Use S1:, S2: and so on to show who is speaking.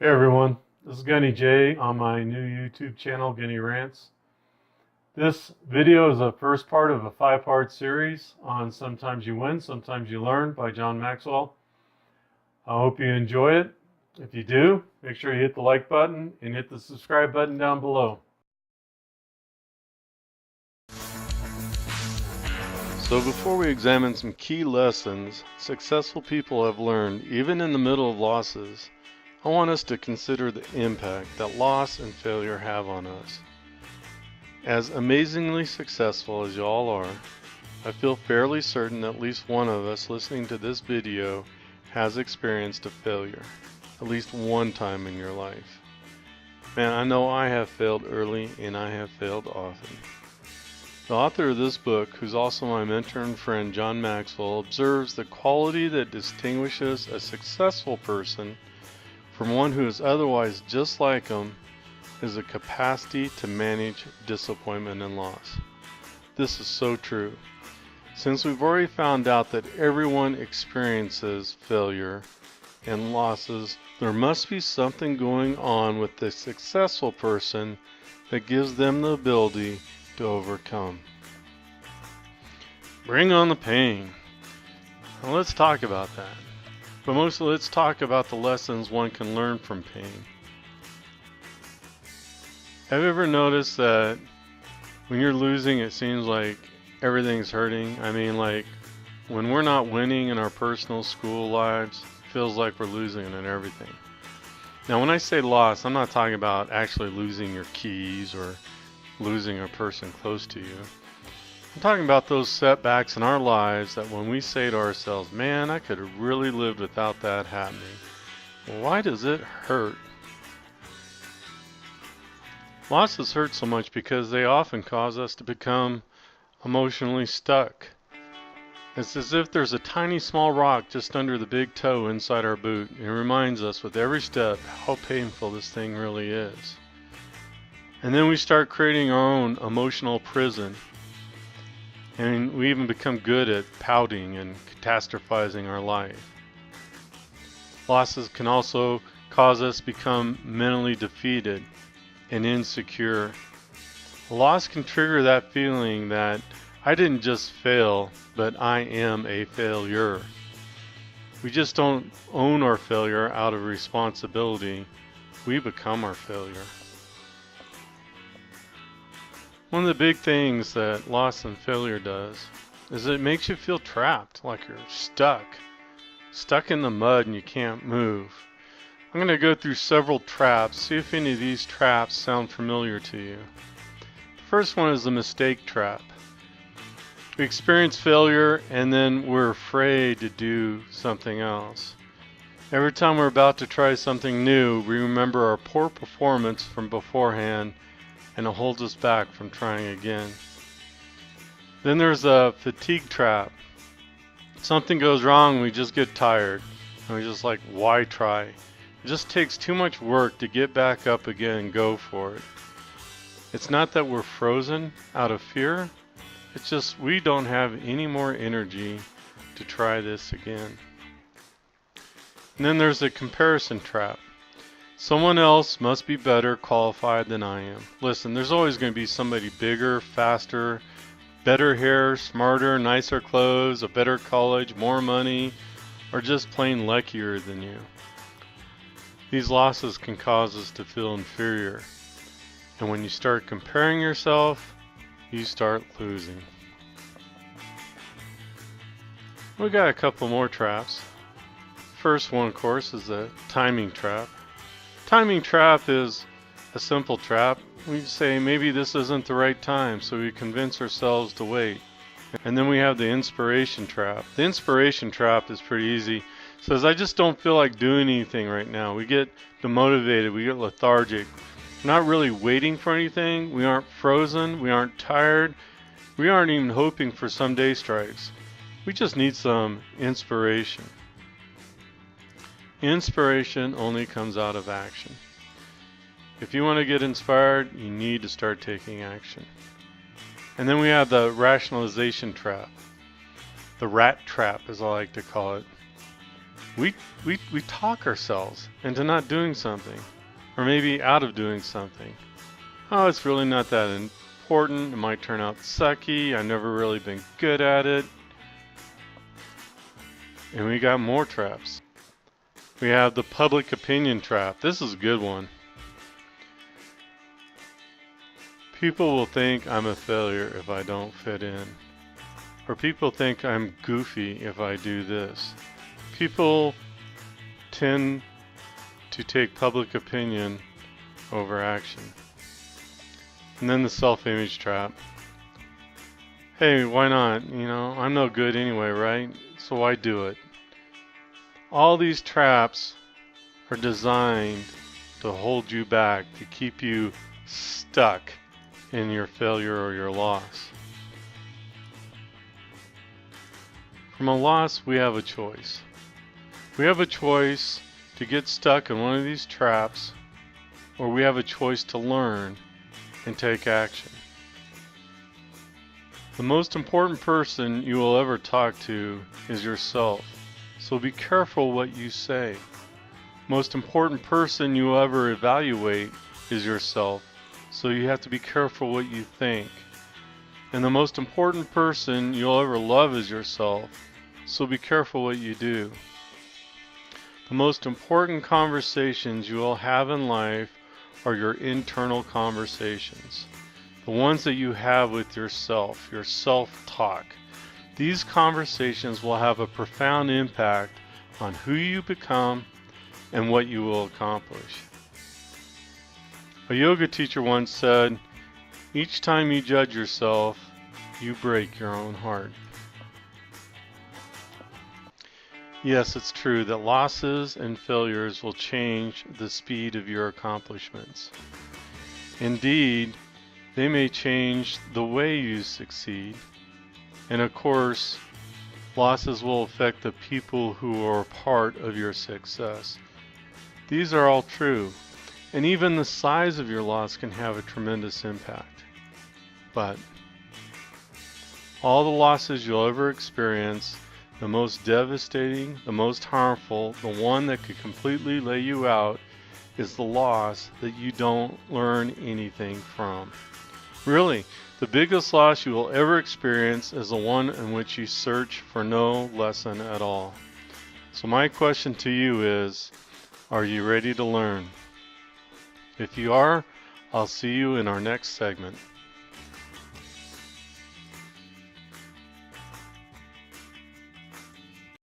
S1: Hey everyone, this is Gunny J on my new YouTube channel, Gunny Rants. This video is the first part of a 5-part series on Sometimes You Win, Sometimes You Learn by John Maxwell. I hope you enjoy it. If you do, make sure you hit the like button and hit the subscribe button down below.
S2: So before we examine some key lessons successful people have learned even in the middle of losses, I want us to consider the impact that loss and failure have on us. As amazingly successful as you all are, I feel fairly certain at least one of us listening to this video has experienced a failure, at least one time in your life. Man, I know I have failed early and I have failed often. The author of this book, who's also my mentor and friend, John Maxwell, observes the quality that distinguishes a successful person from one who is otherwise just like him is a capacity to manage disappointment and loss. This is so true. Since we've already found out that everyone experiences failure and losses, there must be something going on with the successful person that gives them the ability to overcome. Bring on the pain. Now let's talk about that. But mostly let's talk about the lessons one can learn from pain. Have you ever noticed that when you're losing it seems like everything's hurting? I mean, like when we're not winning in our personal school lives, it feels like we're losing in everything. Now when I say loss, I'm not talking about actually losing your keys or losing a person close to you. I'm talking about those setbacks in our lives that when we say to ourselves, man, I could have really lived without that happening. Well, why does it hurt? Losses hurt so much because they often cause us to become emotionally stuck. It's as if there's a tiny small rock just under the big toe inside our boot. It reminds us with every step how painful this thing really is. And then we start creating our own emotional prison. And we even become good at pouting and catastrophizing our life. Losses can also cause us to become mentally defeated and insecure. A loss can trigger that feeling that I didn't just fail, but I am a failure. We just don't own our failure out of responsibility. We become our failure. One of the big things that loss and failure does is it makes you feel trapped, like you're stuck in the mud and you can't move. I'm going to go through several traps, see if any of these traps sound familiar to you. The first one is the mistake trap. We experience failure and then we're afraid to do something else. Every time we're about to try something new, we remember our poor performance from beforehand and it holds us back from trying again. Then there's a fatigue trap. Something goes wrong, we just get tired. And we're just like, why try? It just takes too much work to get back up again and go for it. It's not that we're frozen out of fear. It's just we don't have any more energy to try this again. And then there's a comparison trap. Someone else must be better qualified than I am. Listen, there's always going to be somebody bigger, faster, better hair, smarter, nicer clothes, a better college, more money, or just plain luckier than you. These losses can cause us to feel inferior. And when you start comparing yourself, you start losing. We got a couple more traps. First one, of course, is the timing trap. Timing trap is a simple trap. We say maybe this isn't the right time, so we convince ourselves to wait. And then we have the inspiration trap. The inspiration trap is pretty easy. It says, I just don't feel like doing anything right now. We get demotivated, we get lethargic. We're not really waiting for anything. We aren't frozen, we aren't tired. We aren't even hoping for some day strikes. We just need some inspiration. Inspiration only comes out of action. If you want to get inspired, you need to start taking action. And then we have the rationalization trap. The rat trap, as I like to call it. we talk ourselves into not doing something, or maybe out of doing something. Oh, it's really not that important. It might turn out sucky. I've never really been good at it. And we got more traps. We have the public opinion trap. This is a good one. People will think I'm a failure if I don't fit in. Or people think I'm goofy if I do this. People tend to take public opinion over action. And then the self-image trap. Hey, why not? You know, I'm no good anyway, right? So why do it? All these traps are designed to hold you back, to keep you stuck in your failure or your loss. From a loss, we have a choice. We have a choice to get stuck in one of these traps, or we have a choice to learn and take action. The most important person you will ever talk to is yourself, so be careful what you say. Most important person you will ever evaluate is yourself, so you have to be careful what you think. And the most important person you'll ever love is yourself, so be careful what you do. The most important conversations you will have in life are your internal conversations. The ones that you have with yourself, your self-talk. These conversations will have a profound impact on who you become and what you will accomplish. A yoga teacher once said, each time you judge yourself, you break your own heart. Yes, it's true that losses and failures will change the speed of your accomplishments. Indeed, they may change the way you succeed. And of course, losses will affect the people who are part of your success. These are all true. And even the size of your loss can have a tremendous impact. But all the losses you'll ever experience, the most devastating, the most harmful, the one that could completely lay you out, is the loss that you don't learn anything from. Really, the biggest loss you will ever experience is the one in which you search for no lesson at all. So my question to you is, are you ready to learn? If you are, I'll see you in our next segment.